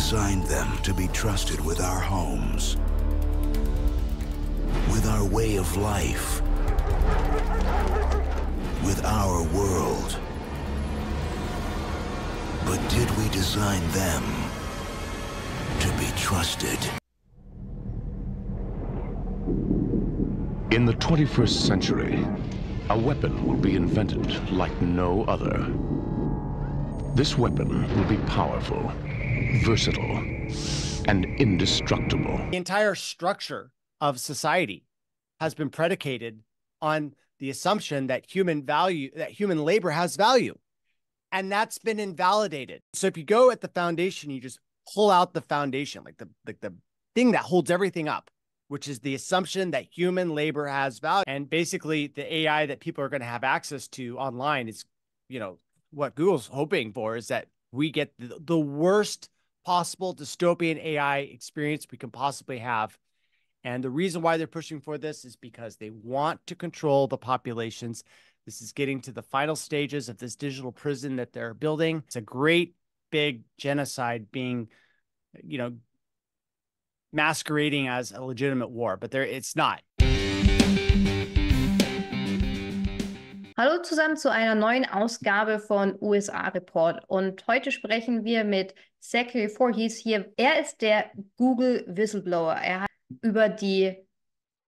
designed them to be trusted with our homes, with our way of life, with our world. But did we design them to be trusted? In the 21st century, a weapon will be invented like no other. This weapon will be powerful, versatile, and indestructible. The entire structure of society has been predicated on the assumption that human labor has value. And that's been invalidated. So if you go at the foundation, you just pull out the foundation, like the thing that holds everything up, which is the assumption that human labor has value. And basically the AI that people are going to have access to online is, what Google's hoping for is that we get the worst possible dystopian AI experience we can possibly have. And the reason why they're pushing for this is because they want to control the populations. This is getting to the final stages of this digital prison that they're building. It's a great big genocide being, masquerading as a legitimate war, but it's not. Hallo zusammen zu einer neuen Ausgabe von USA Report und heute sprechen wir mit Zachary Vorhies hier. Er ist der Google Whistleblower. Er hat über die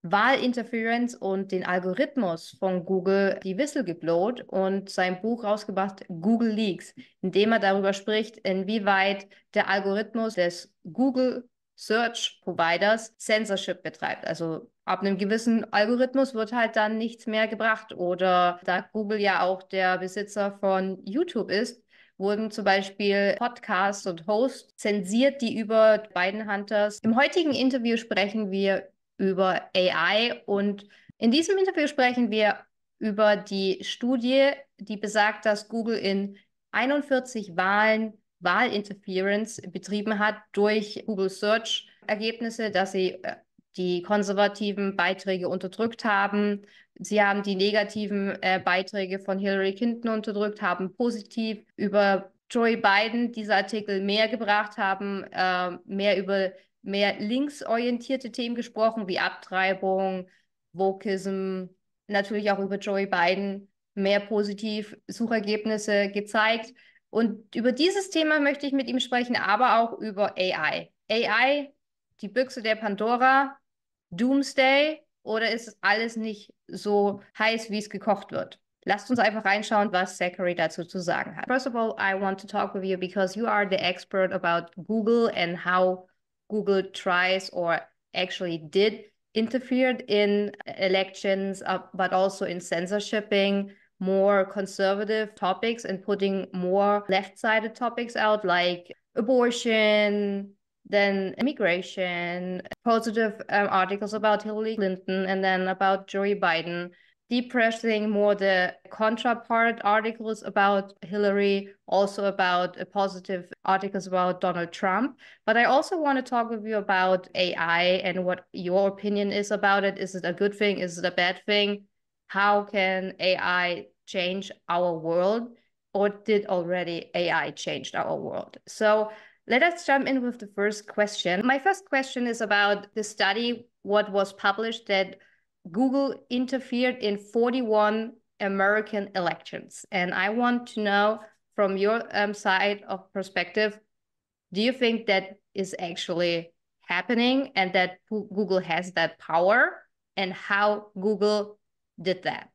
Wahlinterference und den Algorithmus von Google die Whistle geblowt und sein Buch rausgebracht, GoogleLeaks, in dem er darüber spricht, inwieweit der Algorithmus des Google Search Providers Censorship betreibt. Also ab einem gewissen Algorithmus wird halt dann nichts mehr gebracht. Oder da Google ja auch der Besitzer von YouTube ist, wurden zum Beispiel Podcasts und Hosts zensiert, die über Biden Hunters. Im heutigen Interview sprechen wir über AI und in diesem Interview sprechen wir über die Studie, die besagt, dass Google in 41 Wahlinterference betrieben hat durch Google Search Ergebnisse, dass sie die konservativen Beiträge unterdrückt haben. Sie haben die negativen Beiträge von Hillary Clinton unterdrückt, haben positiv über Joe Biden diese Artikel mehr gebracht, haben mehr linksorientierte Themen gesprochen, wie Abtreibung, Wokeism, natürlich auch über Joe Biden mehr positiv Suchergebnisse gezeigt. Und über dieses Thema möchte ich mit ihm sprechen, aber auch über AI. AI, die Büchse der Pandora, Doomsday, oder ist es alles nicht so heiß, wie es gekocht wird? Lasst uns einfach reinschauen, was Zachary dazu zu sagen hat. First of all, I want to talk with you because you are the expert about Google and how Google tries or actually did interfered in elections, but also in censorshiping more conservative topics and putting more left-sided topics out like abortion, then immigration, positive articles about Hillary Clinton, and then about Joe Biden, depressing more the contrapart articles about Hillary, also about positive articles about Donald Trump. But I also want to talk with you about AI and what your opinion is about it. Is it a good thing? Is it a bad thing? How can AI change our world, or did already AI change our world? So let us jump in with the first question. My first question is about the study, what was published that Google interfered in 41 American elections. And I want to know from your side of perspective, do you think that is actually happening and that Google has that power, and how Google did that?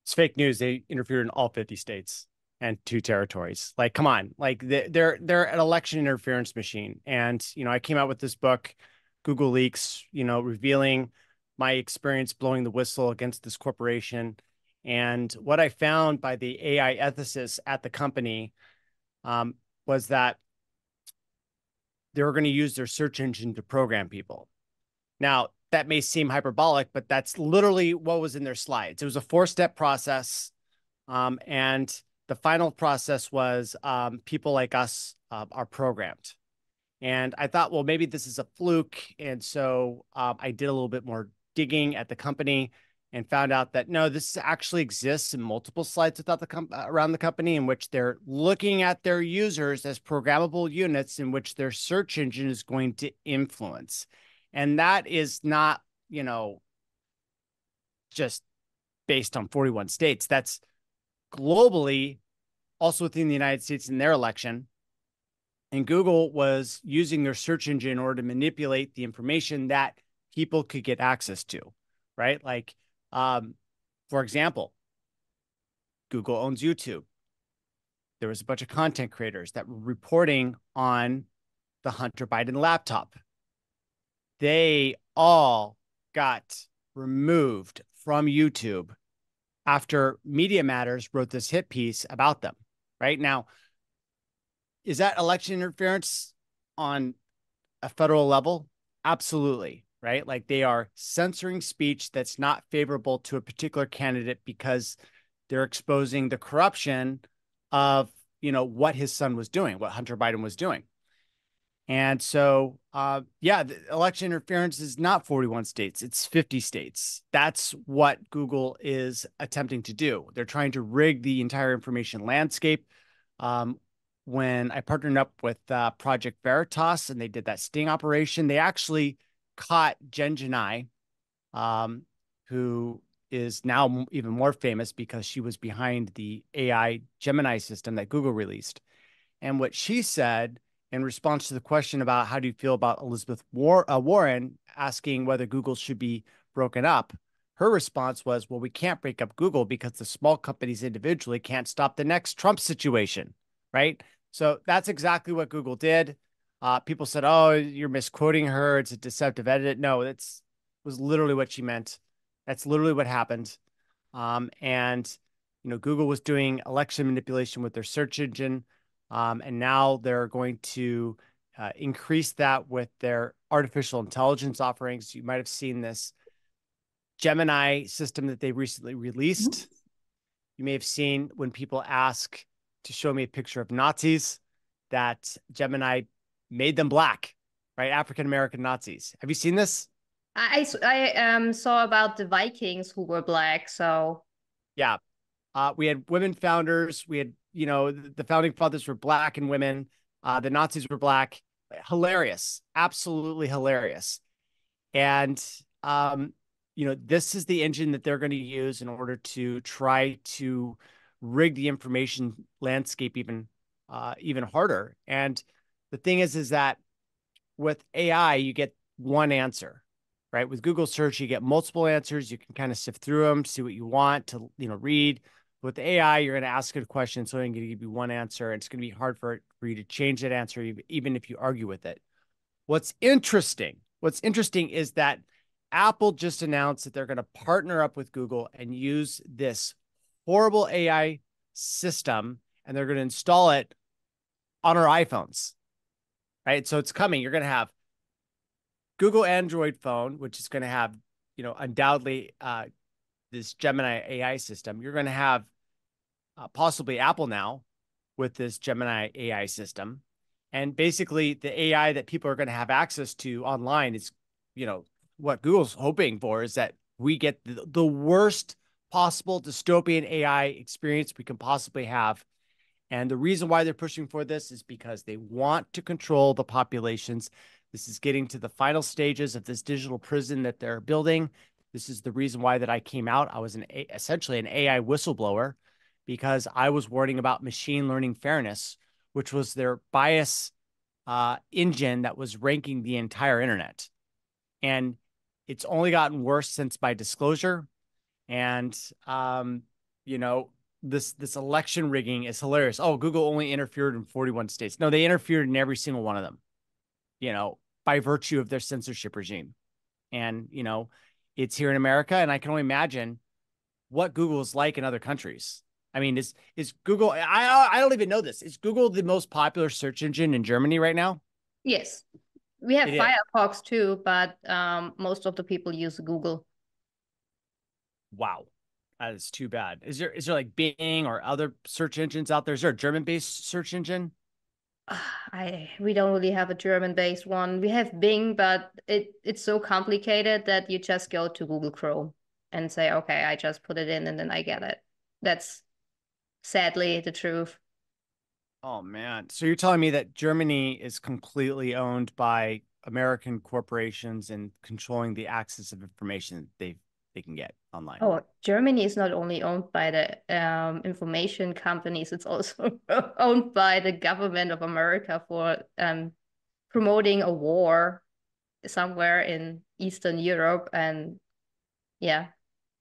It's fake news. They interfered in all 50 states and 2 territories. Like, come on, like they're an election interference machine. And, I came out with this book, GoogleLeaks, revealing my experience blowing the whistle against this corporation. And what I found by the AI ethicists at the company was that they were going to use their search engine to program people. Now, that may seem hyperbolic, but that's literally what was in their slides. It was a 4-step process. And the final process was people like us are programmed. And I thought, well, maybe this is a fluke. And so I did a little bit more digging at the company. and found out that no, this actually exists in multiple slides without around the company, in which they're looking at their users as programmable units in which their search engine is going to influence. And that is not, just based on 41 states. That's globally, also within the United States in their election. And Google was using their search engine in order to manipulate the information that people could get access to, right? Like, for example, Google owns YouTube. There was a bunch of content creators that were reporting on the Hunter Biden laptop. They all got removed from YouTube after Media Matters wrote this hit piece about them. Right now, is that election interference on a federal level? Absolutely. Right? Like, they are censoring speech that's not favorable to a particular candidate because they're exposing the corruption of, what his son was doing, what Hunter Biden was doing. And so, yeah, the election interference is not 41 states, it's 50 states. That's what Google is attempting to do. They're trying to rig the entire information landscape. When I partnered up with Project Veritas and they did that sting operation, they actually caught Jen Janai, who is now even more famous because she was behind the AI Gemini system that Google released. And what she said in response to the question about how do you feel about Elizabeth Warren asking whether Google should be broken up, her response was, well, we can't break up Google because the small companies individually can't stop the next Trump situation, right? So that's exactly what Google did. People said, oh, you're misquoting her. It's a deceptive edit. No, that's was literally what she meant. That's literally what happened. And, Google was doing election manipulation with their search engine. And now they're going to increase that with their artificial intelligence offerings. You might have seen this Gemini system that they recently released. Mm-hmm. You may have seen when people ask to show me a picture of Nazis that Gemini made them black, right? African-American Nazis. Have you seen this? I saw about the Vikings who were black. So yeah, we had women founders. We had, the founding fathers were black and women. The Nazis were black. Hilarious, absolutely hilarious. And this is the engine that they're going to use in order to try to rig the information landscape even harder. And the thing is that with AI, you get one answer, right? With Google search, you get multiple answers. You can kind of sift through them, see what you want to, read. With AI, you're going to ask it a question, so I'm going to give you one answer. And it's going to be hard for you to change that answer, even if you argue with it. What's interesting is that Apple just announced that they're going to partner up with Google and use this horrible AI system, and they're going to install it on our iPhones, right? So it's coming. You're going to have Google Android phone, which is going to have, undoubtedly this Gemini AI system. You're going to have possibly Apple now with this Gemini AI system. And basically the AI that people are going to have access to online is, what Google's hoping for is that we get the worst possible dystopian AI experience we can possibly have. And the reason why they're pushing for this is because they want to control the populations. This is getting to the final stages of this digital prison that they're building. This is the reason why that I came out. I was essentially an AI whistleblower because I was warning about machine learning fairness, which was their bias engine that was ranking the entire internet. And it's only gotten worse since my disclosure. And, this election rigging is hilarious. Oh, Google only interfered in 41 states. No, they interfered in every single one of them, by virtue of their censorship regime. And, it's here in America, and I can only imagine what Google is like in other countries. I mean, is Google, I don't even know this. Is Google the most popular search engine in Germany right now? Yes. We have Firefox too, but most of the people use Google. Wow. That is too bad. Is there like Bing or other search engines out there? Is there a German-based search engine? We don't really have a German-based one. We have Bing, but it's so complicated that you just go to Google Chrome. and say, okay, I just put it in and then I get it. That's sadly the truth. Oh man. So you're telling me that Germany is completely owned by American corporations and controlling the access of information they can get online. Oh, Germany is not only owned by the information companies, it's also owned by the government of America for promoting a war somewhere in Eastern Europe. And yeah,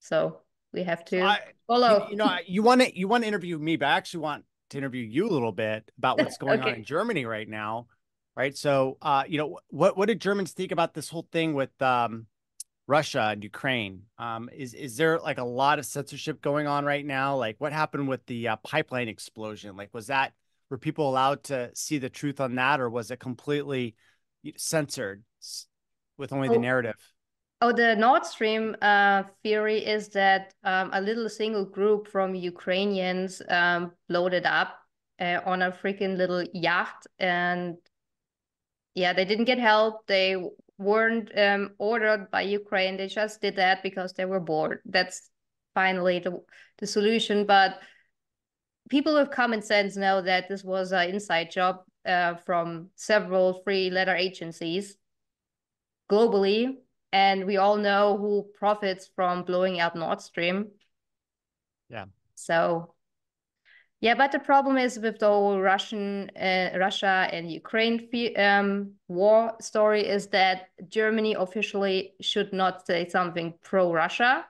so we have So to follow. you want to interview me, but I actually want to interview you a little bit about what's going on in Okay. Germany right now, right? So, what did Germans think about this whole thing with Russia and Ukraine? Is there like a lot of censorship going on right now? Like, what happened with the pipeline explosion? Like, were people allowed to see the truth on that, or was it completely censored with only the Oh, narrative? oh, the Nord Stream theory is that a little single group from Ukrainians blowed it up on a freaking little yacht. And yeah, they didn't get help. They weren't ordered by Ukraine. They just did that because they were bored. That's finally the solution. But people with common sense know that this was an inside job from several three-letter agencies globally. And we all know who profits from blowing up Nord Stream. Yeah. So yeah, but the problem is with the whole Russia and Ukraine war story is that Germany officially should not say something pro-Russia.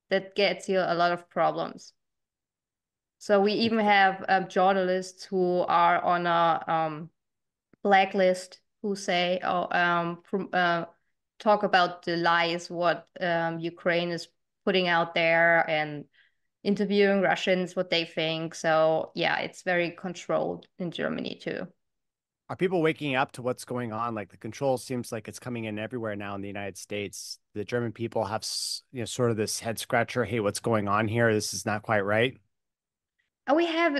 That gets you a lot of problems. So we even have journalists who are on a blacklist who say, talk about the lies what Ukraine is putting out there and interviewing Russians, what they think. So yeah, it's very controlled in Germany too. Are people waking up to what's going on? Like the control seems like it's coming in everywhere now in the United States. The German people have, sort of this head scratcher. Hey, what's going on here? This is not quite right. We have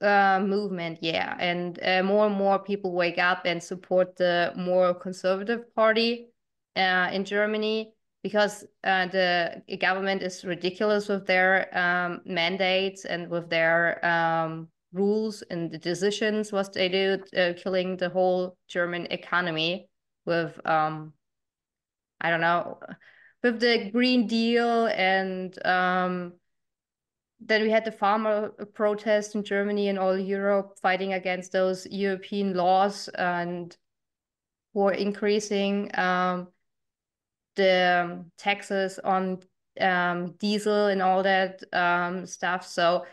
a movement, yeah, and more and more people wake up and support the more conservative party in Germany because the government is ridiculous with their mandates and with their rules and the decisions what they do, killing the whole German economy with I don't know, with the Green Deal and then we had the farmer protest in Germany and all Europe fighting against those European laws and for increasing the taxes on diesel and all that stuff. So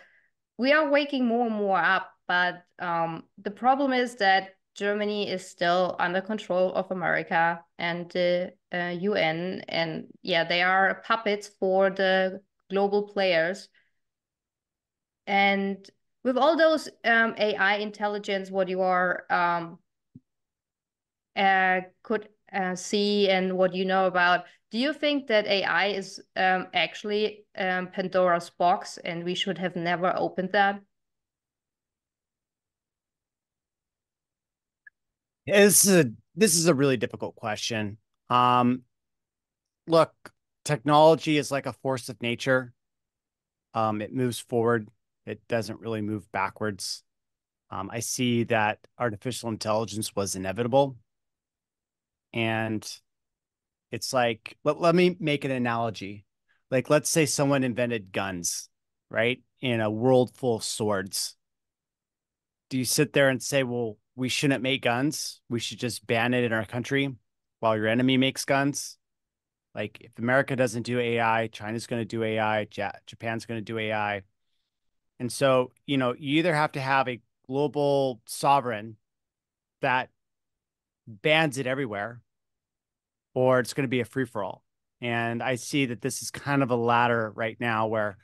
we are waking more and more up, but the problem is that Germany is still under control of America and the UN, and yeah, they are puppets for the global players. And with all those AI intelligence, what you are could see and what you know about, do you think that AI is actually Pandora's box and we should have never opened that? This is a really difficult question. Um, Look, technology is like a force of nature. It moves forward. It doesn't really move backwards. I see that artificial intelligence was inevitable. And it's like, let me make an analogy. Like, let's say someone invented guns, right? In a world full of swords. Do you sit there and say, well, we shouldn't make guns? We should just ban it in our country while your enemy makes guns? Like, if America doesn't do AI, China's going to do AI, Japan's going to do AI. And so, you either have to have a global sovereign that bans it everywhere, or it's going to be a free for all. And I see that this is kind of a ladder right now where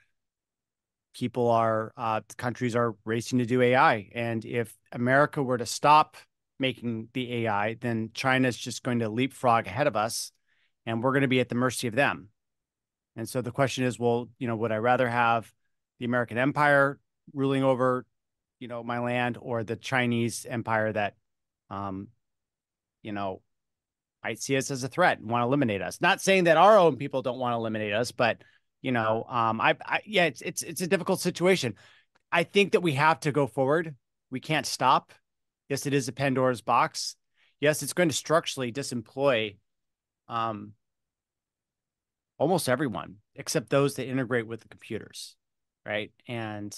countries are racing to do AI. And if America were to stop making the AI, then China's just going to leapfrog ahead of us and we're going to be at the mercy of them. And so the question is, well, would I rather have the American empire ruling over, my land or the Chinese empire that, you know, might see us as a threat and want to eliminate us. Not saying that our own people don't want to eliminate us, but yeah, it's a difficult situation. I think that we have to go forward. We can't stop. Yes, it is a Pandora's box. Yes, it's going to structurally disemploy almost everyone except those that integrate with the computers, right? And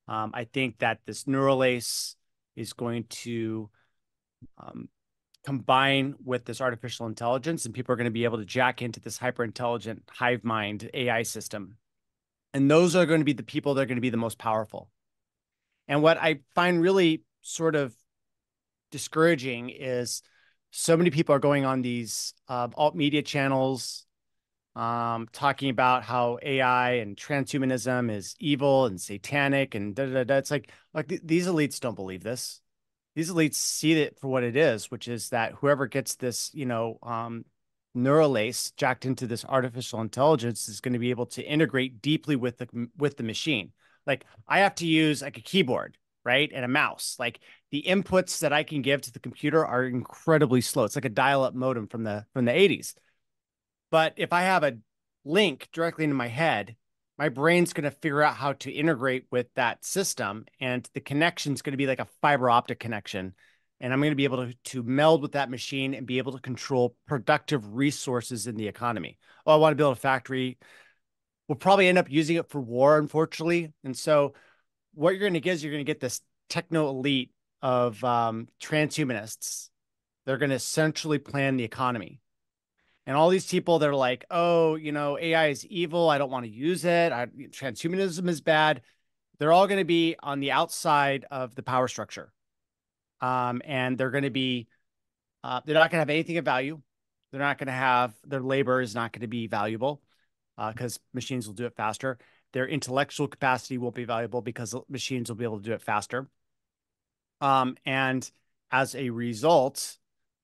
I think that this neural lace is going to combine with this artificial intelligence, and people are going to be able to jack into this hyper intelligent hive mind AI system. And those are going to be the people that are going to be the most powerful. And what I find really sort of discouraging is so many people are going on these alt media channels talking about how AI and transhumanism is evil and satanic and da da da. It's like these elites don't believe this. These elites see it for what it is, which is that whoever gets this, neural lace jacked into this artificial intelligence is going to be able to integrate deeply with the machine. Like I have to use like a keyboard, right, and a mouse. Like the inputs that I can give to the computer are incredibly slow. It's like a dial-up modem from the 80s. But if I have a link directly into my head, my brain's going to figure out how to integrate with that system. And the connection is going to be like a fiber optic connection. And I'm going to be able to meld with that machine and be able to control productive resources in the economy. Oh, I want to build a factory. We'll probably end up using it for war, unfortunately. And so what you're going to get is you're going to get this techno elite of transhumanists. They're going to centrally plan the economy. And all these people that are like, oh, AI is evil. I don't want to use it. Transhumanism is bad. They're all going to be on the outside of the power structure. And they're going to be, they're not going to have anything of value. They're not going to have, their labor is not going to be valuable because machines will do it faster. Their intellectual capacity won't be valuable because machines will be able to do it faster. And as a result,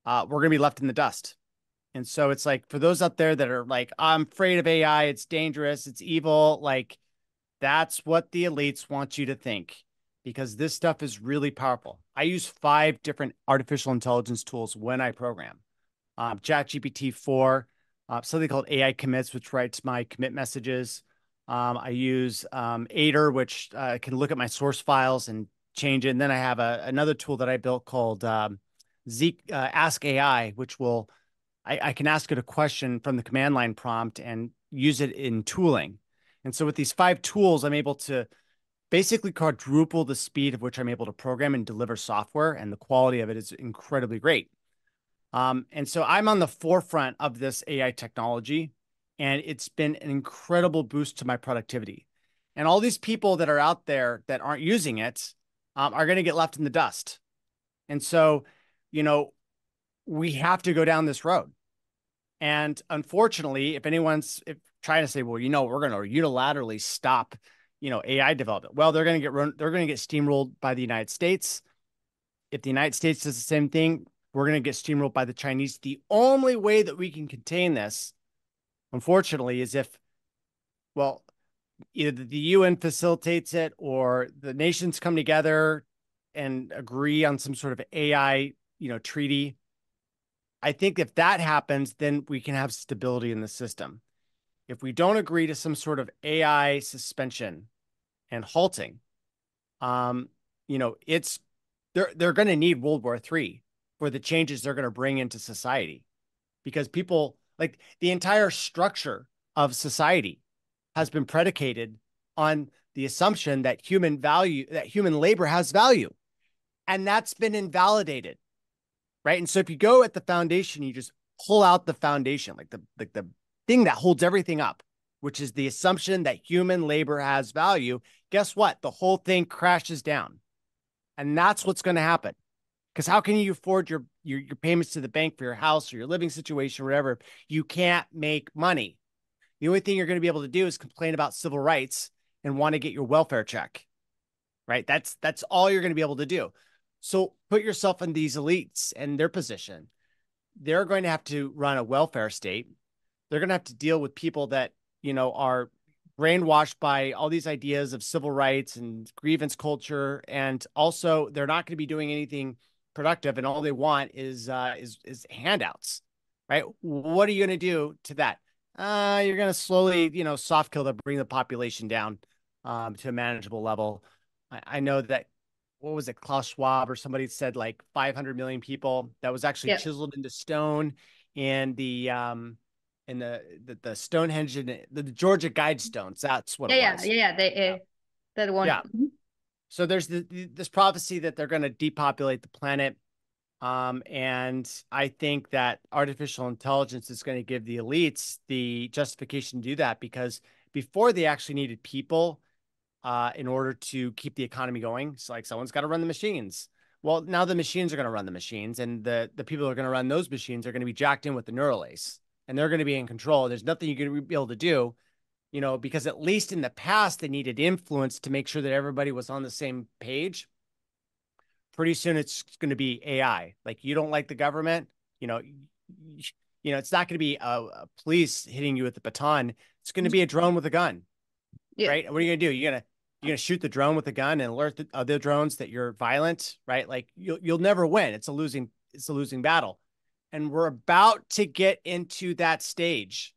we're going to be left in the dust. And so it's like, for those out there that are like, I'm afraid of AI, it's dangerous, it's evil, like that's what the elites want you to think, because this stuff is really powerful. I use 5 different artificial intelligence tools when I program. ChatGPT-4, something called AI commits, which writes my commit messages. I use Aider, which can look at my source files and change it. And then I have another tool that I built called Ask AI, which will, I can ask it a question from the command line prompt and use it in tooling. And so with these 5 tools, I'm able to basically quadruple the speed of which I'm able to program and deliver software, and the quality of it is incredibly great. And so I'm on the forefront of this AI technology, and it's been an incredible boost to my productivity. And all these people that are out there that aren't using it are going to get left in the dust. And so, we have to go down this road. And unfortunately, if anyone's trying to say, well, we're going to unilaterally stop, AI development. Well, they're going to get steamrolled by the United States. If the United States does the same thing, we're going to get steamrolled by the Chinese. The only way that we can contain this, unfortunately, is if, well, either the UN facilitates it or the nations come together and agree on some sort of AI, treaty. I think if that happens, then we can have stability in the system. If we don't agree to some sort of AI suspension and halting, it's they're going to need World War III for the changes they're going to bring into society, because people, like, the entire structure of society has been predicated on the assumption that human labor has value, and that's been invalidated. Right. And so if you go at the foundation, you just pull out the foundation, like the thing that holds everything up, which is the assumption that human labor has value. Guess what? The whole thing crashes down. And that's what's going to happen. Because how can you afford your payments to the bank for your house or your living situation or whatever if you can't make money? The only thing you're going to be able to do is complain about civil rights and want to get your welfare check. Right. That's all you're going to be able to do. So put yourself in these elites and their position. They're going to have to run a welfare state. They're going to have to deal with people that, are brainwashed by all these ideas of civil rights and grievance culture. And also they're not going to be doing anything productive. And all they want is handouts. right? What are you going to do to that? You're going to slowly, soft kill to bring the population down to a manageable level. I know that, what was it, Klaus Schwab or somebody said like 500 million people. That was actually Yeah. chiseled into stone in the Stonehenge and the Georgia Guidestones. That's what Yeah, it yeah, was. yeah, yeah. Yeah. That one. Yeah. So there's this prophecy that they're going to depopulate the planet. And I think that artificial intelligence is going to give the elites the justification to do that, because before they actually needed people in order to keep the economy going. It's like someone's got to run the machines. Well, now the machines are going to run the machines, and the people who are going to run those machines are going to be jacked in with the neural lace, and they're going to be in control. There's nothing you're going to be able to do, because at least in the past, they needed influence to make sure that everybody was on the same page. Pretty soon it's going to be AI. Like, you don't like the government, it's not going to be a police hitting you with the baton. It's going to be a drone with a gun, Yeah. right? And what are you going to do? You're gonna shoot the drone with a gun and alert the other drones that you're violent, right? Like, you'll never win. It's a losing battle, and we're about to get into that stage.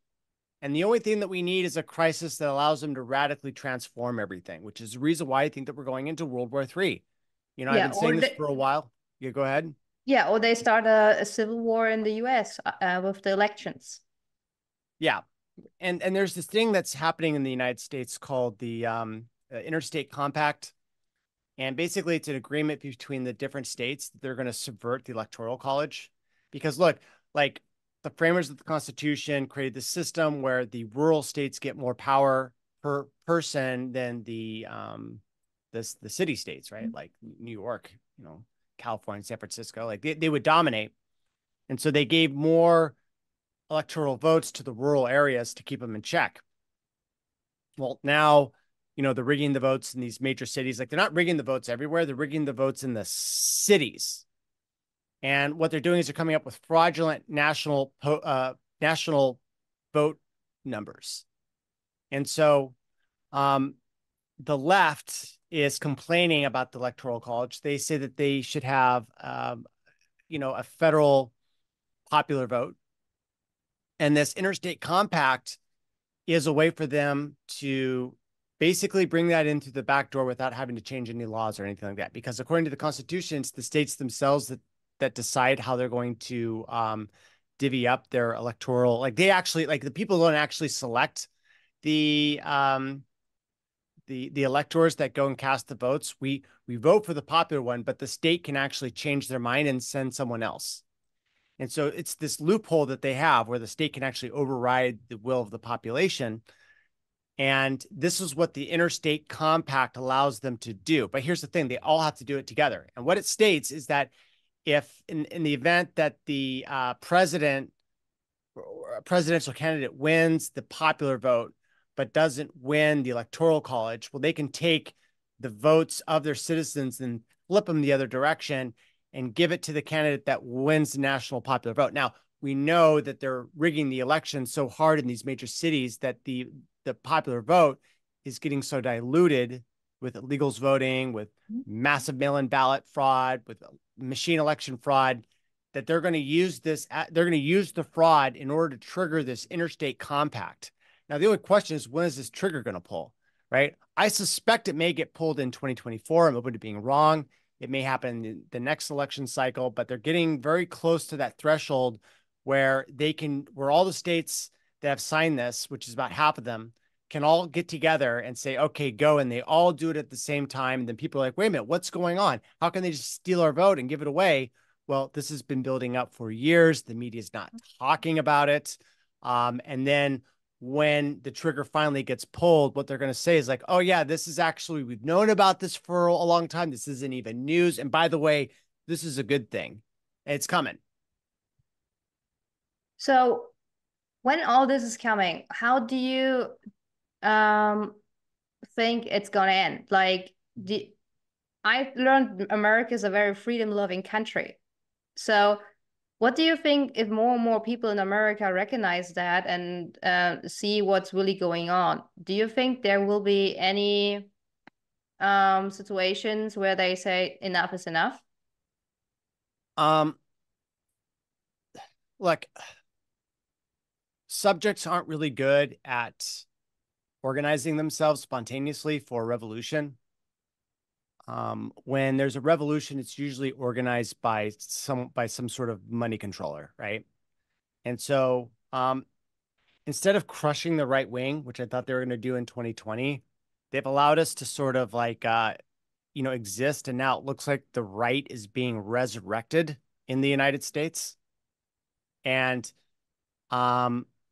And the only thing that we need is a crisis that allows them to radically transform everything, which is the reason why I think that we're going into World War III. I've Yeah, been saying this for a while. Yeah, go ahead. yeah, or they start a civil war in the US with the elections. Yeah. And there's this thing that's happening in the United States called the Interstate Compact. And basically, it's an agreement between the different states that they're going to subvert the Electoral College. Because look, like, the framers of the Constitution created this system where the rural states get more power per person than the city states, right? Like New York, California, San Francisco, like they would dominate. And so they gave more electoral votes to the rural areas to keep them in check. Well, now, they're rigging the votes in these major cities. Like, they're not rigging the votes everywhere. They're rigging the votes in the cities. And what they're doing is they're coming up with fraudulent national vote numbers. And so the left is complaining about the Electoral College. They say that they should have, a federal popular vote. And this interstate compact is a way for them to basically bring that into the back door without having to change any laws or anything like that. Because according to the Constitution, it's the states themselves that decide how they're going to divvy up their electoral. Like, they actually, like, the people don't actually select the electors that go and cast the votes. We vote for the popular one, but the state can actually change their mind and send someone else. And so it's this loophole that they have where the state can actually override the will of the population. And this is what the interstate compact allows them to do. But here's the thing, they all have to do it together. And what it states is that if in the event that the presidential candidate wins the popular vote, but doesn't win the electoral college, well, they can take the votes of their citizens and flip them the other direction and give it to the candidate that wins the national popular vote. Now, we know that they're rigging the election so hard in these major cities that the popular vote is getting so diluted with illegals voting, with massive mail-in ballot fraud, with machine election fraud, that they're going to use this. They're going to use the fraud in order to trigger this interstate compact. Now, the only question is, when is this trigger going to pull, right? I suspect it may get pulled in 2024. I'm open to being wrong. It may happen in the next election cycle, but they're getting very close to that threshold where all the states that have signed this, which is about half of them, can all get together and say, okay, go. And they all do it at the same time. And then people are like, wait a minute, what's going on? How can they just steal our vote and give it away? Well, this has been building up for years. The media is not talking about it. And then when the trigger finally gets pulled, what they're going to say is like, oh yeah, this is actually, we've known about this for a long time. This isn't even news. And by the way, this is a good thing. It's coming. So when all this is coming, how do you think it's gonna end? Like, I've learned America is a very freedom-loving country. So what do you think if more and more people in America recognize that and see what's really going on? Do you think there will be any situations where they say enough is enough? Look, subjects aren't really good at organizing themselves spontaneously for a revolution. When there's a revolution, it's usually organized by some sort of money controller, right? And so instead of crushing the right wing, which I thought they were going to do in 2020, they've allowed us to sort of like exist, and now it looks like the right is being resurrected in the United States. And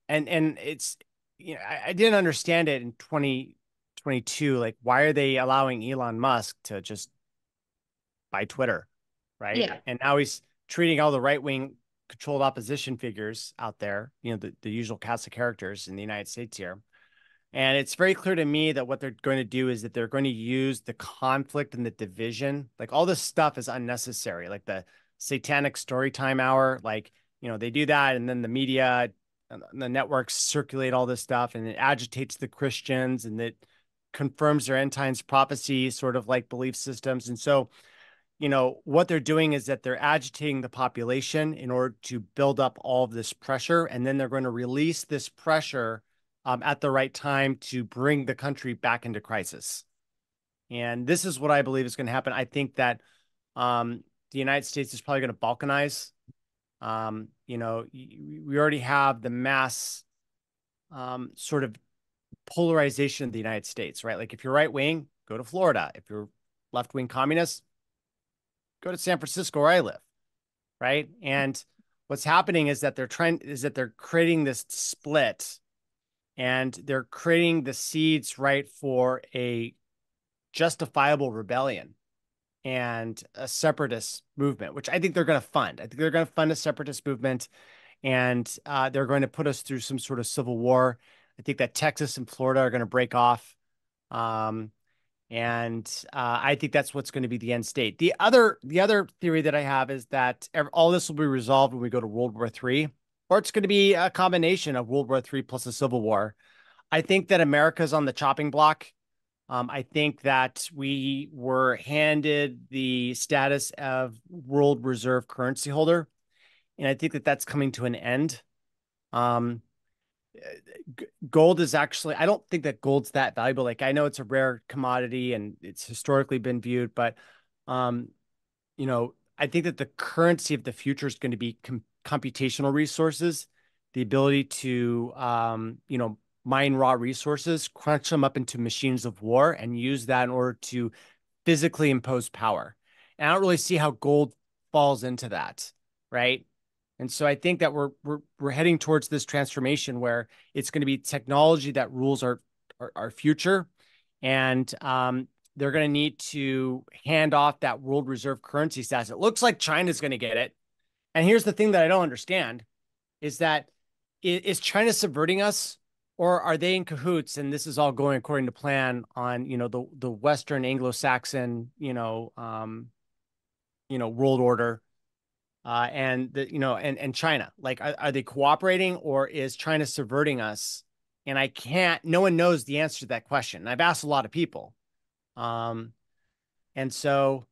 it's I didn't understand it in 2022. Like, why are they allowing Elon Musk to just buy Twitter, right? Yeah. And now he's treating all the right-wing controlled opposition figures out there, the usual cast of characters in the United States here. And it's very clear to me that what they're going to do is that they're going to use the conflict and the division. Like, all this stuff is unnecessary, like the satanic story time hour. Like, they do that, and then the media and the networks circulate all this stuff, and it agitates the Christians, and it confirms their end times prophecy sort of like belief systems. And so, what they're doing is that they're agitating the population in order to build up all of this pressure, and then they're going to release this pressure at the right time to bring the country back into crisis. And this is what I believe is going to happen. I think that the United States is probably going to balkanize. We already have the mass sort of polarization of the United States, right? Like, if you're right wing, go to Florida. If you're left wing communist, go to San Francisco, where I live, right? And what's happening is that they're creating this split, and they're creating the seeds, right, for a justifiable rebellion and a separatist movement, which I think they're going to fund. I think they're going to fund a separatist movement, and they're going to put us through some sort of civil war. I think that Texas and Florida are going to break off. And I think that's what's going to be the end state. The other theory that I have is that all this will be resolved when we go to World War III, or it's going to be a combination of World War III plus a civil war. I think that America's on the chopping block. I think that we were handed the status of world reserve currency holder, and I think that that's coming to an end. Gold is actually, I don't think that gold's that valuable. Like, I know it's a rare commodity and it's historically been viewed, but I think that the currency of the future is going to be computational resources, the ability to mine raw resources, crunch them up into machines of war, and use that in order to physically impose power. And I don't really see how gold falls into that, right? And so I think that we're heading towards this transformation where it's going to be technology that rules our future, and they're going to need to hand off that world reserve currency status. It looks like China's going to get it. And here's the thing that I don't understand is that is China subverting us, or are they in cahoots and this is all going according to plan on the Western Anglo-Saxon world order? And China, like, are they cooperating, or is China subverting us? And no one knows the answer to that question. And I've asked a lot of people. And so,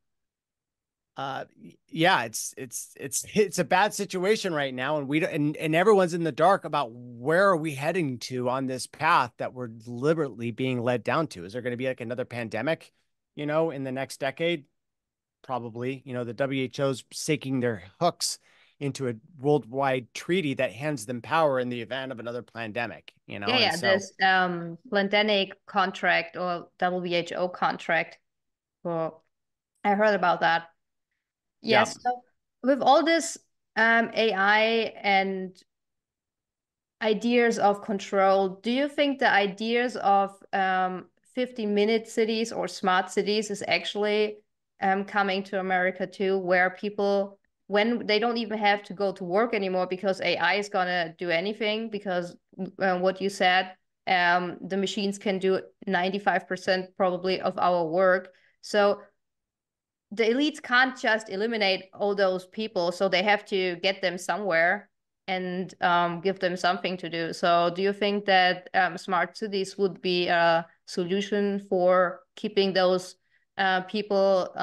yeah, it's a bad situation right now. And everyone's in the dark about where are we heading to on this path that we're deliberately being led down to. Is there going to be like another pandemic, in the next decade? Probably. The WHO's sinking their hooks into a worldwide treaty that hands them power in the event of another pandemic, Yeah, so, this pandemic contract or WHO contract. Well, I heard about that. Yes. yeah. So with all this AI and ideas of control, do you think the ideas of 50-minute cities or smart cities is actually coming to America too, where people, when they don't even have to go to work anymore because AI is gonna do anything, because what you said, the machines can do 95% probably of our work. So the elites can't just eliminate all those people, so they have to get them somewhere and give them something to do. So do you think that smart cities would be a solution for keeping those people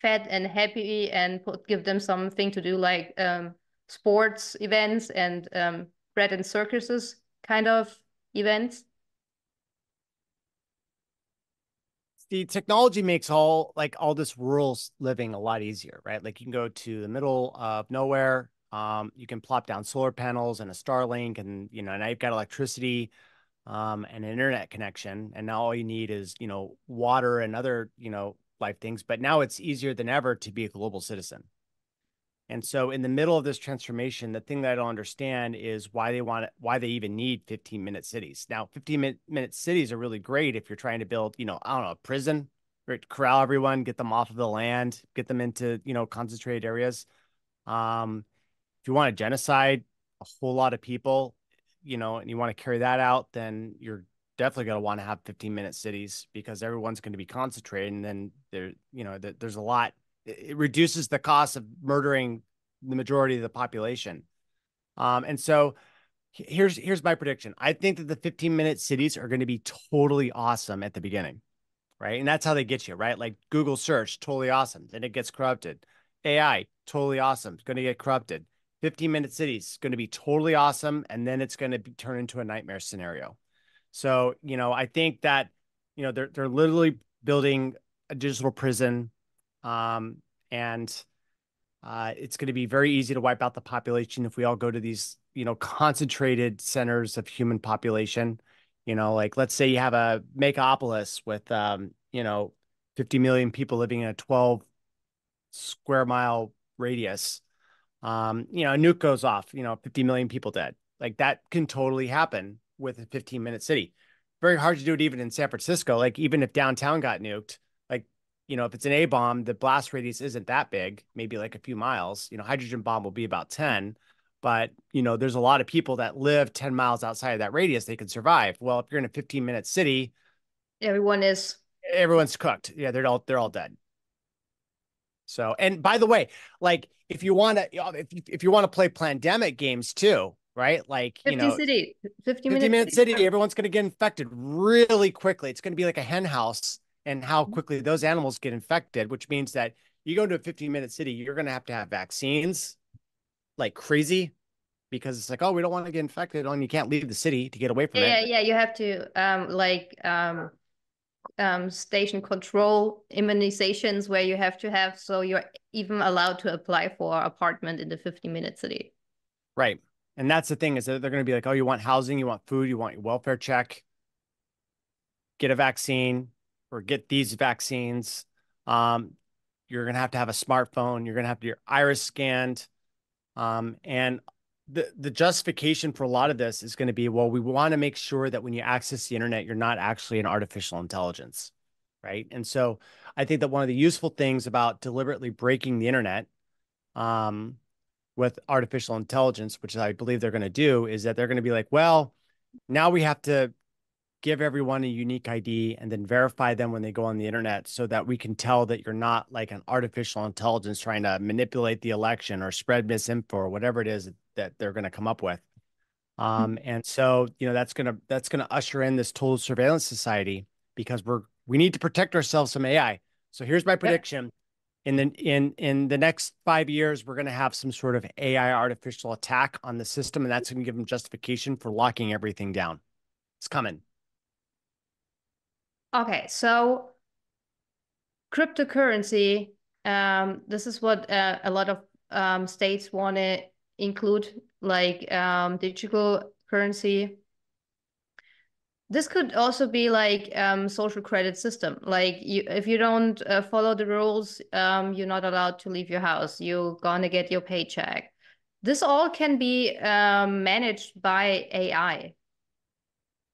fed and happy and give them something to do, like sports events and bread and circuses kind of events? The technology makes all this rural living a lot easier, right? Like you can go to the middle of nowhere. You can plop down solar panels and a Starlink, and now you've got electricity, and an internet connection, and now all you need is water and other life things. But now it's easier than ever to be a global citizen. And so in the middle of this transformation, the thing that I don't understand is why they even need 15-minute cities. Now, 15-minute cities are really great if you're trying to build, I don't know, a prison, right? Corral everyone, get them off of the land, get them into, concentrated areas. If you want to genocide a whole lot of people, and you want to carry that out, then you're definitely going to want to have 15-minute cities because everyone's going to be concentrated. And then there's a lot. It reduces the cost of murdering the majority of the population. And so here's my prediction. I think that the 15-minute cities are going to be totally awesome at the beginning, right? And that's how they get you, right? Like Google search, totally awesome. Then it gets corrupted. AI, totally awesome. It's going to get corrupted. 15-minute cities, going to be totally awesome. And then it's going to turn into a nightmare scenario. So, I think that, they're literally building a digital prison. And it's going to be very easy to wipe out the population if we all go to these, concentrated centers of human population. Like let's say you have a megapolis with, 50 million people living in a 12 square mile radius. A nuke goes off, 50 million people dead. Like that can totally happen with a 15-minute city. Very hard to do it even in San Francisco. Like even if downtown got nuked, like, if it's an A bomb, the blast radius isn't that big, maybe like a few miles. Hydrogen bomb will be about 10, but there's a lot of people that live 10 miles outside of that radius, they can survive. Well, if you're in a 15-minute city, everyone's cooked. Yeah, they're all dead. So, and by the way, like if you want to play pandemic games too, right? Like, 15-minute city, everyone's going to get infected really quickly. It's going to be like a hen house and how quickly those animals get infected, which means that you go to a 15-minute city, you're going to have vaccines like crazy because it's like, oh, we don't want to get infected and you can't leave the city to get away from it. Yeah, you have to station control immunizations where you have to have, so you're even allowed to apply for apartment in the 15-minute city. Right. And that's the thing is that they're going to be like, oh, you want housing, you want food, you want your welfare check, get a vaccine or get these vaccines. You're going to have a smartphone. You're going to have your iris scanned. And the justification for a lot of this is going to be, well, we want to make sure that when you access the internet, you're not actually an artificial intelligence, right? And so I think that one of the useful things about deliberately breaking the internet with artificial intelligence, which I believe they're going to do, is that they're going to be like, well, now we have to give everyone a unique ID and then verify them when they go on the internet so that we can tell that you're not like an artificial intelligence trying to manipulate the election or spread misinfo or whatever it is that they're going to come up with. And so, that's going to usher in this total surveillance society because we need to protect ourselves from AI. So here's my prediction. In the next 5 years, we're going to have some sort of AI artificial attack on the system, and that's going to give them justification for locking everything down. It's coming. Okay, so cryptocurrency, this is what a lot of states want to include, like digital currency. This could also be like social credit system. Like if you don't follow the rules, you're not allowed to leave your house. You're gonna get your paycheck. This all can be managed by AI.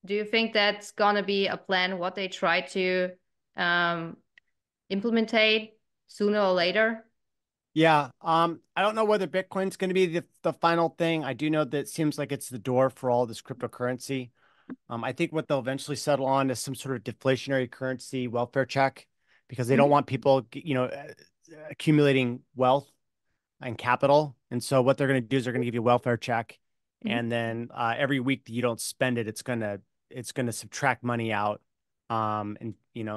Do you think that's gonna be a plan, what they try to implementate sooner or later? Yeah. I don't know whether Bitcoin's going to be the final thing. I do know that it seems like it's the door for all this cryptocurrency. I think what they'll eventually settle on is some sort of deflationary currency welfare check because they don't want people, accumulating wealth and capital. And so what they're going to do is they're going to give you a welfare check. And then every week that you don't spend it, it's going to subtract money out. And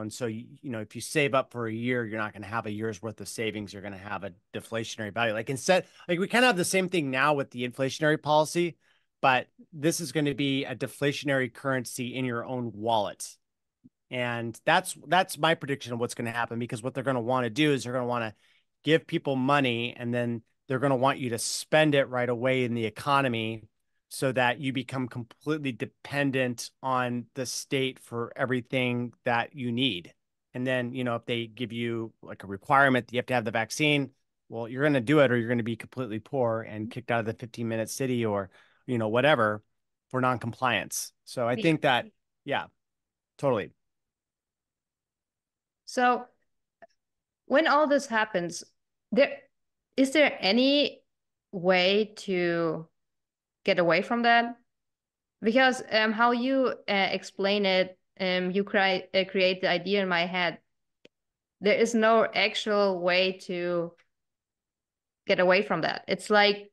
so, if you save up for a year, you're not going to have a year's worth of savings. You're going to have a deflationary value. Like we kind of have the same thing now with the inflationary policy, but this is going to be a deflationary currency in your own wallet. And that's my prediction of what's going to happen, because what they're going to want to do is they're going to want to give people money, and then they're going to want you to spend it right away in the economy so that you become completely dependent on the state for everything that you need. And then, you know, if they give you like a requirement that you have to have the vaccine, well, you're going to do it, or you're going to be completely poor and kicked out of the 15-minute city, or, you know, whatever, for non-compliance. So I think that, yeah, totally. So when all this happens, is there any way to get away from that? Because how you explain it, you create the idea in my head. There is no actual way to get away from that. It's like,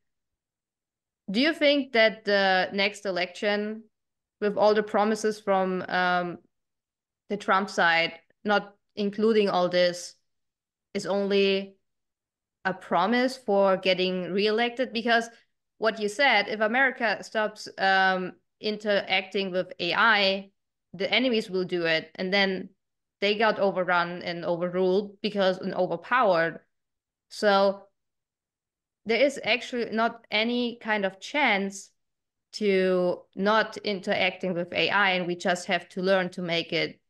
do you think that the next election, with all the promises from the Trump side, not including all this, is only a promise for getting reelected? Because what you said, if America stops interacting with AI, the enemies will do it, and then they got overrun and overruled and overpowered. So there is actually not any kind of chance to not interacting with AI, and we just have to learn to make it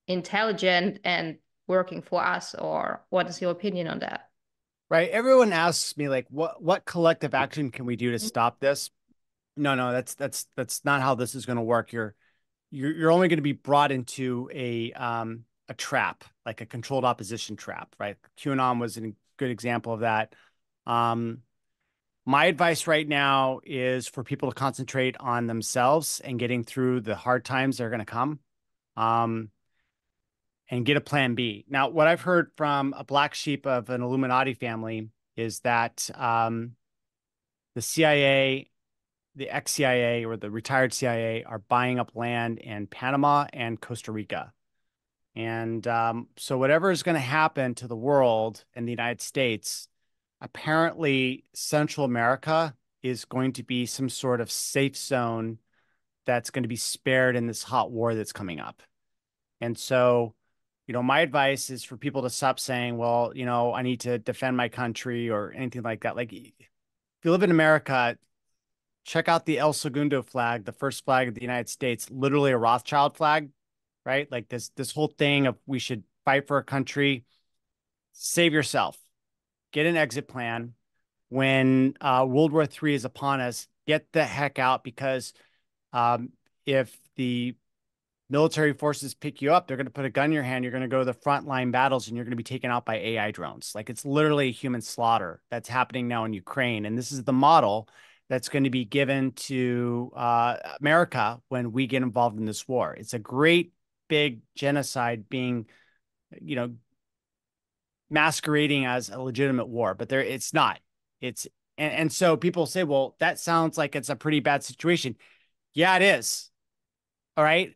intelligent and working for us. Or what is your opinion on that? Right. Everyone asks me, like, what collective action can we do to stop this? No, that's not how this is going to work. You're only going to be brought into a trap, like a controlled opposition trap, right? QAnon was a good example of that. My advice right now is for people to concentrate on themselves and getting through the hard times that are going to come. And get a plan B. Now, what I've heard from a black sheep of an Illuminati family is that the CIA, the ex-CIA or the retired CIA, are buying up land in Panama and Costa Rica. And so whatever is going to happen to the world and the United States, apparently Central America is going to be some sort of safe zone that's going to be spared in this hot war that's coming up. And so, you know, my advice is for people to stop saying, well, you know, I need to defend my country or anything like that. Like, if you live in America, check out the El Segundo flag, the first flag of the United States, literally a Rothschild flag, right? Like this whole thing of we should fight for a country. Save yourself. Get an exit plan. When World War III is upon us, get the heck out, because if the military forces pick you up, they're going to put a gun in your hand. You're going to go to the frontline battles, and you're going to be taken out by AI drones. Like, it's literally a human slaughter that's happening now in Ukraine. And this is the model that's going to be given to America when we get involved in this war. It's a great big genocide being, you know, masquerading as a legitimate war, but it's not. And so people say, well, that sounds like it's a pretty bad situation. Yeah, it is. All right.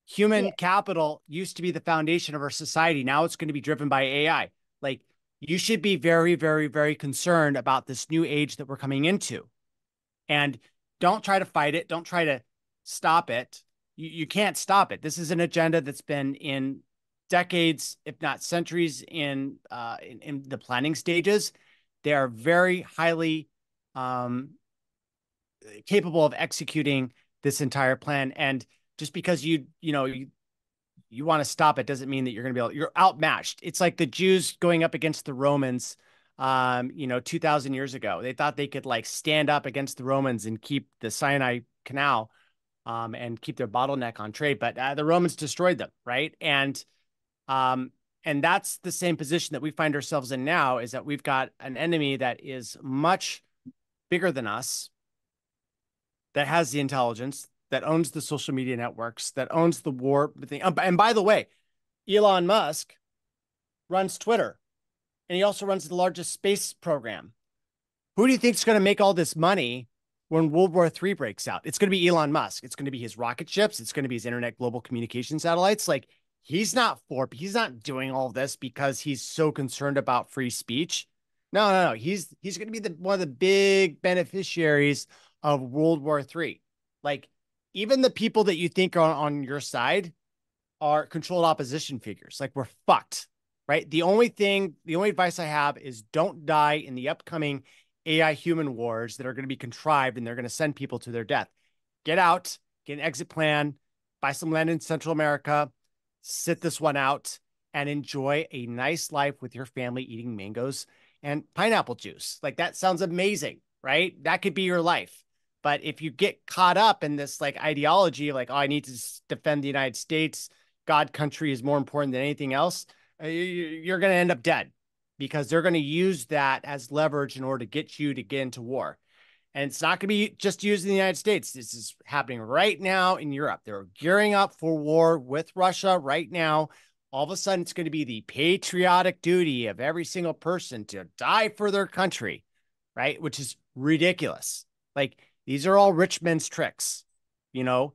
Human capital used to be the foundation of our society. Now it's going to be driven by AI. Like, you should be very, very, very concerned about this new age that we're coming into. And don't try to fight it. Don't try to stop it. You can't stop it. This is an agenda that's been in decades, if not centuries, in the planning stages. They are very highly capable of executing this entire plan. And just because you want to stop it doesn't mean that you're outmatched. It's like the Jews going up against the Romans, 2,000 years ago. They thought they could like stand up against the Romans and keep the Sinai Canal, and keep their bottleneck on trade. But the Romans destroyed them, right? And that's the same position that we find ourselves in now, is that we've got an enemy that is much bigger than us, that has the intelligence, that owns the social media networks, that owns the war thing. And by the way, Elon Musk runs Twitter, and he also runs the largest space program. Who do you think is going to make all this money when World War III breaks out? It's going to be Elon Musk. It's going to be his rocket ships. It's going to be his internet global communication satellites. Like, he's not doing all this because he's so concerned about free speech. No. He's going to be one of the big beneficiaries of World War III. Like, even the people that you think are on your side are controlled opposition figures. Like, we're fucked, right? The only advice I have is don't die in the upcoming AI human wars that are going to be contrived and they're going to send people to their death. Get out, get an exit plan, buy some land in Central America, sit this one out, and enjoy a nice life with your family eating mangoes and pineapple juice. Like, that sounds amazing, right? That could be your life. But if you get caught up in this like ideology of like, oh, I need to defend the United States, God, country is more important than anything else, you're going to end up dead because they're going to use that as leverage in order to get you to get into war. And it's not going to be just used in the United States. This is happening right now in Europe. They're gearing up for war with Russia right now. All of a sudden, it's going to be the patriotic duty of every single person to die for their country, right? Which is ridiculous. Like, these are all rich men's tricks, you know?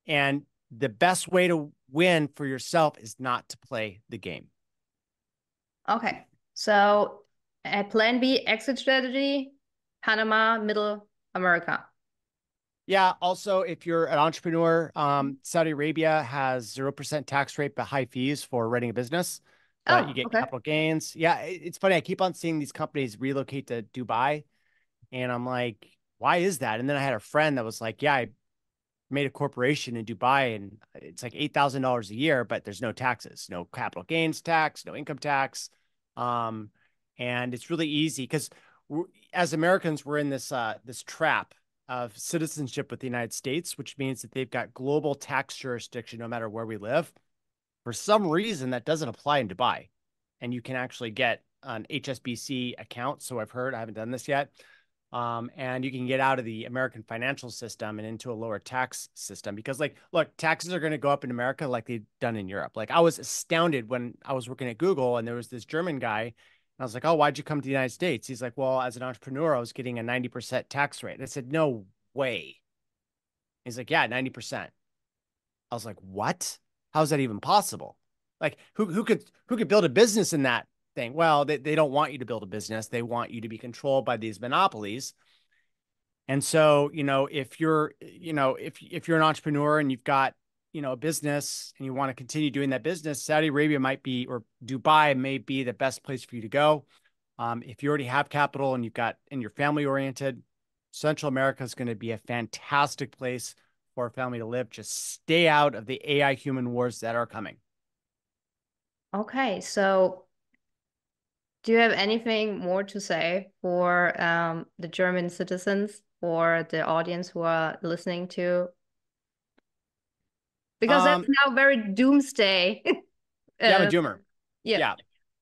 And the best way to win for yourself is not to play the game. Okay. So plan B, exit strategy, Panama, Middle America. Yeah. Also, if you're an entrepreneur, Saudi Arabia has 0% tax rate, but high fees for running a business, but you get capital gains. Yeah. It's funny. I keep on seeing these companies relocate to Dubai, and I'm like, why is that? And then I had a friend that was like, yeah, I made a corporation in Dubai and it's like $8,000 a year, but there's no taxes, no capital gains tax, no income tax. And it's really easy because as Americans, we're in this trap of citizenship with the United States, which means that they've got global tax jurisdiction no matter where we live. For some reason, that doesn't apply in Dubai. And you can actually get an HSBC account. So I've heard, I haven't done this yet. And you can get out of the American financial system and into a lower tax system because, like, look, taxes are going to go up in America like they've done in Europe. Like, I was astounded when I was working at Google and there was this German guy. And I was like, oh, why'd you come to the United States? He's like, well, as an entrepreneur, I was getting a 90% tax rate. And I said, no way. He's like, yeah, 90%. I was like, what? How's that even possible? Like, who could build a business in that thing? Well, they don't want you to build a business. They want you to be controlled by these monopolies. And so, if you're an entrepreneur and you've got, a business and you want to continue doing that business, Saudi Arabia might be, or Dubai may be the best place for you to go. If you already have capital and you're family oriented, Central America is going to be a fantastic place for a family to live. Just stay out of the AI human wars that are coming. Okay, so do you have anything more to say for the German citizens or the audience who are listening to? Because that's now very doomsday. Yeah, I'm a doomer. Yeah.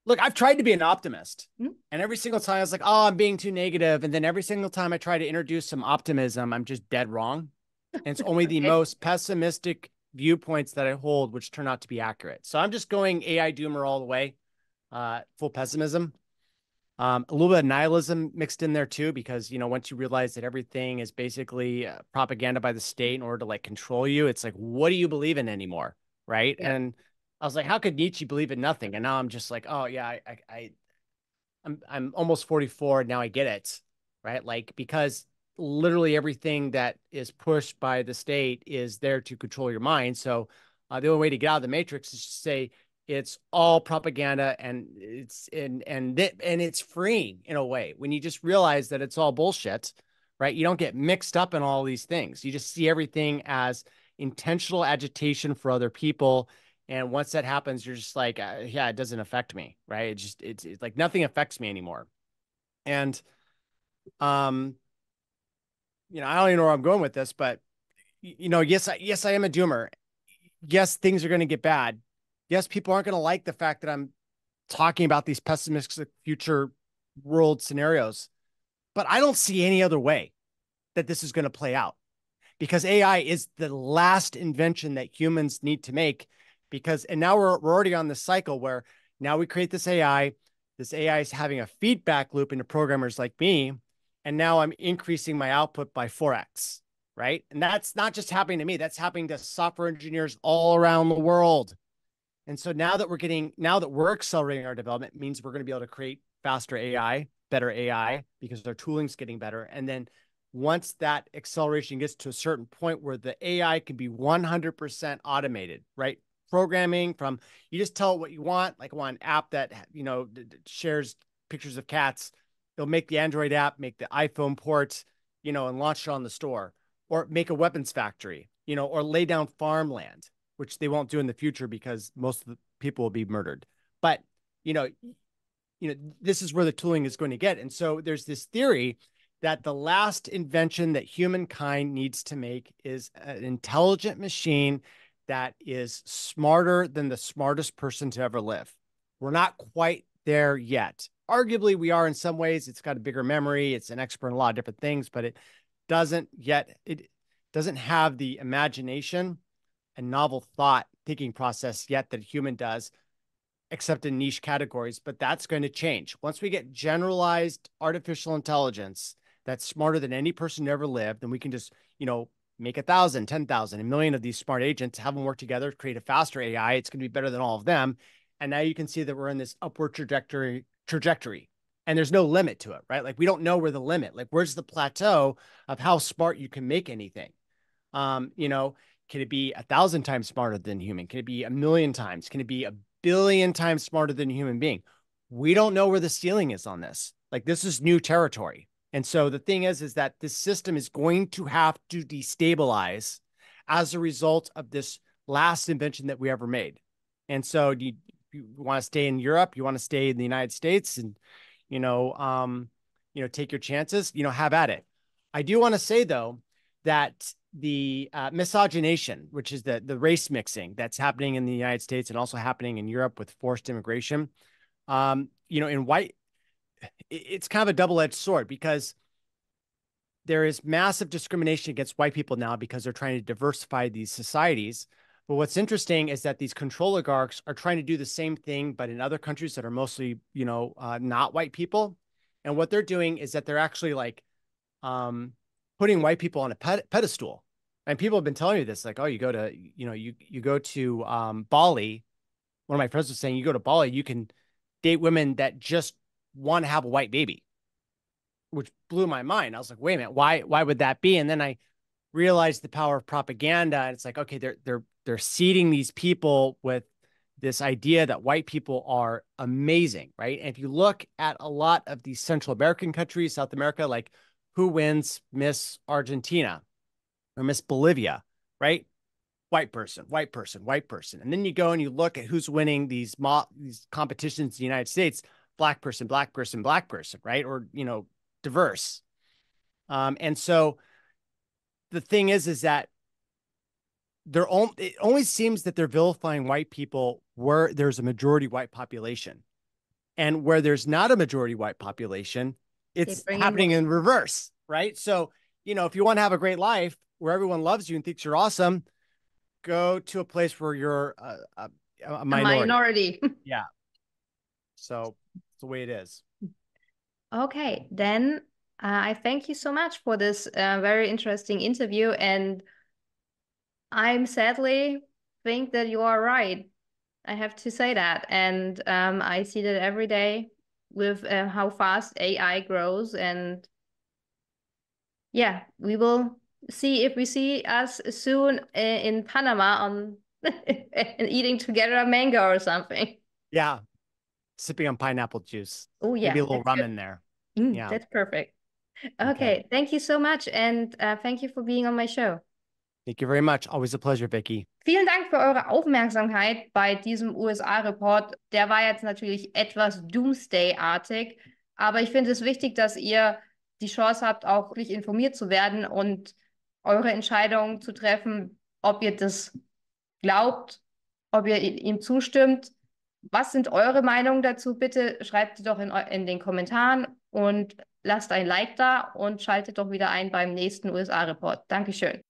Look, I've tried to be an optimist. And every single time I was like, oh, I'm being too negative. And then every single time I try to introduce some optimism, I'm just dead wrong. And it's only the most pessimistic viewpoints that I hold, which turn out to be accurate. So I'm just going AI doomer all the way, full pessimism. A little bit of nihilism mixed in there too, because, once you realize that everything is basically propaganda by the state in order to like control you, it's like, what do you believe in anymore? Right. Yeah. And I was like, how could Nietzsche believe in nothing? And now I'm just like, oh yeah, I'm almost 44. Now I get it. Right. Like, because literally everything that is pushed by the state is there to control your mind. So the only way to get out of the matrix is to say, it's all propaganda and it's freeing in a way when you just realize that it's all bullshit, right? You don't get mixed up in all these things. You just see everything as intentional agitation for other people. And once that happens, you're just like, yeah, it doesn't affect me, right? It's like nothing affects me anymore. And, I don't even know where I'm going with this, but yes, I am a doomer. Yes, things are going to get bad. Yes, people aren't going to like the fact that I'm talking about these pessimistic future world scenarios, but I don't see any other way that this is going to play out because AI is the last invention that humans need to make and now we're already on this cycle where now we create this AI is having a feedback loop into programmers like me. And now I'm increasing my output by 4x, right? And that's not just happening to me. That's happening to software engineers all around the world. And so now that we're accelerating our development means we're going to be able to create faster AI, better AI, because our tooling's getting better. And then once that acceleration gets to a certain point where the AI can be 100% automated, right? Programming from, you just tell it what you want, like I want an app that, shares pictures of cats. It'll make the Android app, make the iPhone port, and launch it on the store, or make a weapons factory, or lay down farmland, which they won't do in the future because most of the people will be murdered. But, this is where the tooling is going to get. And so there's this theory that the last invention that humankind needs to make is an intelligent machine that is smarter than the smartest person to ever live. We're not quite there yet. Arguably, we are in some ways. It's got a bigger memory. It's an expert in a lot of different things, but it doesn't have the imagination and novel thought thinking process yet that a human does, except in niche categories. But that's going to change. Once we get generalized artificial intelligence that's smarter than any person who ever lived, then we can just, make 1,000, 10,000, 1,000,000 of these smart agents, have them work together, create a faster AI. It's going to be better than all of them. And now you can see that we're in this upward trajectory, and there's no limit to it, right? Like, we don't know where the limit, like, where's the plateau of how smart you can make anything? Can it be 1,000 times smarter than human? Can it be 1,000,000 times? Can it be 1,000,000,000 times smarter than a human being? We don't know where the ceiling is on this. Like, this is new territory. And so the thing is that this system is going to have to destabilize as a result of this last invention that we ever made. And so you want to stay in Europe, you want to stay in the United States, and, take your chances, have at it. I do want to say, though, that the miscegenation, which is the race mixing that's happening in the United States and also happening in Europe with forced immigration, in white, it's kind of a double-edged sword, because there is massive discrimination against white people now because they're trying to diversify these societies. But what's interesting is that these control oligarchs are trying to do the same thing, but in other countries that are mostly, not white people. And what they're doing is that they're actually putting white people on a pedestal. And people have been telling me this, like, oh, you go to, you go to Bali. One of my friends was saying, you go to Bali, you can date women that just want to have a white baby, which blew my mind. I was like, wait a minute, why would that be? And then I realized the power of propaganda. And it's like, okay, they're seeding these people with this idea that white people are amazing, right? And if you look at a lot of these Central American countries, South America, like, who wins Miss Argentina or Miss Bolivia, right? White person, white person, white person. And then you go and you look at who's winning these competitions in the United States: black person, black person, black person, right? Or, diverse. And so the thing is that it only seems that they're vilifying white people where there's a majority white population. And where there's not a majority white population, it's happening in reverse, right? So, if you want to have a great life where everyone loves you and thinks you're awesome, go to a place where you're a minority. Yeah. So it's the way it is. Okay, then I thank you so much for this very interesting interview. And I'm sadly think that you are right. I have to say that. And I see that every day with how fast AI grows. And yeah, we will see if we see us soon in Panama on and eating together a mango or something. Yeah. Sipping on pineapple juice. Oh, yeah. Maybe a little rum in there. Yeah. That's perfect. Okay. Thank you so much. And thank you for being on my show. Thank you very much. Always a pleasure, Vicky. Vielen Dank für eure Aufmerksamkeit bei diesem USA-Report. Der war jetzt natürlich etwas Doomsday-artig, aber ich finde es wichtig, dass ihr die Chance habt, auch wirklich informiert zu werden und eure Entscheidung zu treffen, ob ihr das glaubt, ob ihr ihm zustimmt. Was sind eure Meinungen dazu? Bitte schreibt sie doch in den Kommentaren und lasst ein Like da und schaltet doch wieder ein beim nächsten USA-Report. Dankeschön.